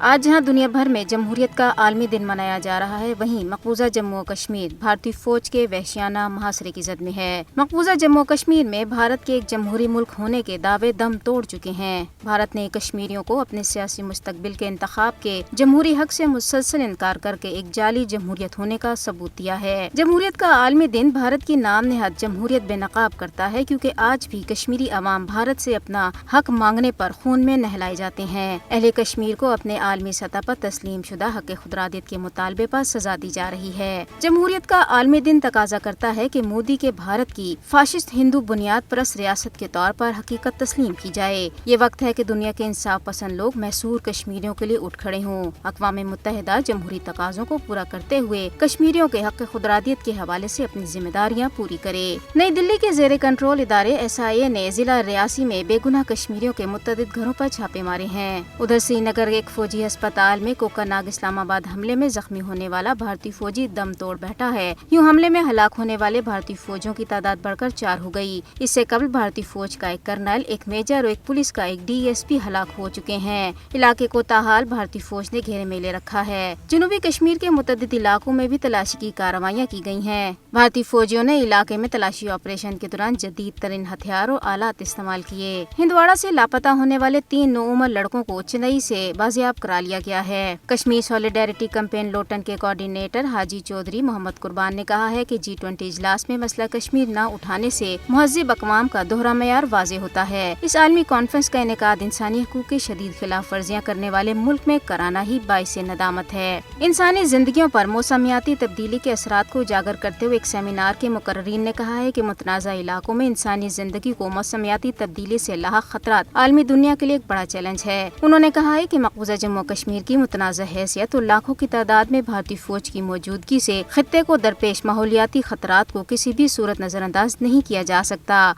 آج جہاں دنیا بھر میں جمہوریت کا عالمی دن منایا جا رہا ہے، وہیں مقبوضہ جموں و کشمیر بھارتی فوج کے وحشیانہ محاصرے کی زد میں ہے۔ مقبوضہ جموں و کشمیر میں بھارت کے ایک جمہوری ملک ہونے کے دعوے دم توڑ چکے ہیں۔ بھارت نے کشمیریوں کو اپنے سیاسی مستقبل کے انتخاب کے جمہوری حق سے مسلسل انکار کر کے ایک جعلی جمہوریت ہونے کا ثبوت دیا ہے۔ جمہوریت کا عالمی دن بھارت کی نام نہاد جمہوریت بے نقاب کرتا ہے، کیونکہ آج بھی کشمیری عوام بھارت سے اپنا حق مانگنے پر خون میں نہلائے جاتے ہیں۔ اہل کشمیر کو اپنے عالمی سطح پر تسلیم شدہ حق خودارادیت کے مطالبے پر سزا دی جا رہی ہے۔ جمہوریت کا عالمی دن تقاضا کرتا ہے کہ مودی کے بھارت کی فاشسٹ ہندو بنیاد پرست ریاست کے طور پر حقیقت تسلیم کی جائے۔ یہ وقت ہے کہ دنیا کے انصاف پسند لوگ محصور کشمیریوں کے لیے اٹھ کھڑے ہوں۔ اقوام متحدہ جمہوری تقاضوں کو پورا کرتے ہوئے کشمیریوں کے حق خودارادیت کے حوالے سے اپنی ذمہ داریاں پوری کرے۔ نئی دلی کے زیر کنٹرول ادارے SIA نے ضلع ریاسی میں بے گناہ کشمیریوں کے متعدد گھروں پر چھاپے مارے ہیں۔ ادھر سری نگر ایک فوجی ہسپتال میں کوکرناگ اسلام آباد حملے میں زخمی ہونے والا بھارتی فوجی دم توڑ بیٹھا ہے۔ یوں حملے میں ہلاک ہونے والے بھارتی فوجیوں کی تعداد بڑھ کر 4 ہو گئی۔ اس سے قبل بھارتی فوج کا ایک کرنل، ایک میجر اور ایک پولیس کا ایک DSP ہلاک ہو چکے ہیں۔ علاقے کو تاحال بھارتی فوج نے گھیرے میں لے رکھا ہے۔ جنوبی کشمیر کے متعدد علاقوں میں بھی تلاشی کی کارروائیاں کی گئی ہیں۔ بھارتی فوجیوں نے علاقے میں تلاشی آپریشن کے دوران جدید ترین ہتھیار اور آلات استعمال کیے۔ ہندواڑہ سے لاپتہ ہونے والے 3 نوعمر لڑکوں کو چنئی سے بازیاب کرا لیا گیا ہے۔ کشمیر سالیڈیرٹی کیمپین لوٹن کے کوآرڈینیٹر حاجی چودھری محمد قربان نے کہا ہے کہ G20 اجلاس میں مسئلہ کشمیر نہ اٹھانے سے مہذب اقوام کا دوہرا معیار واضح ہوتا ہے۔ اس عالمی کانفرنس کا انعقاد انسانی حقوق کی شدید خلاف ورزیاں کرنے والے ملک میں کرانا ہی باعث ندامت ہے۔ انسانی زندگیوں پر موسمیاتی تبدیلی کے اثرات کو اجاگر کرتے ہوئے ایک سیمینار کے مقررین نے کہا ہے کہ متنازع علاقوں میں انسانی زندگی کو موسمیاتی تبدیلی سے لاحق خطرات عالمی دنیا کے لیے ایک بڑا چیلنج ہے۔ انہوں نے کہا ہے کہ مقبوضہ جموں و کشمیر کی متنازع حیثیت اور لاکھوں کی تعداد میں بھارتی فوج کی موجودگی سے خطے کو درپیش ماحولیاتی خطرات کو کسی بھی صورت نظر انداز نہیں کیا جا سکتا۔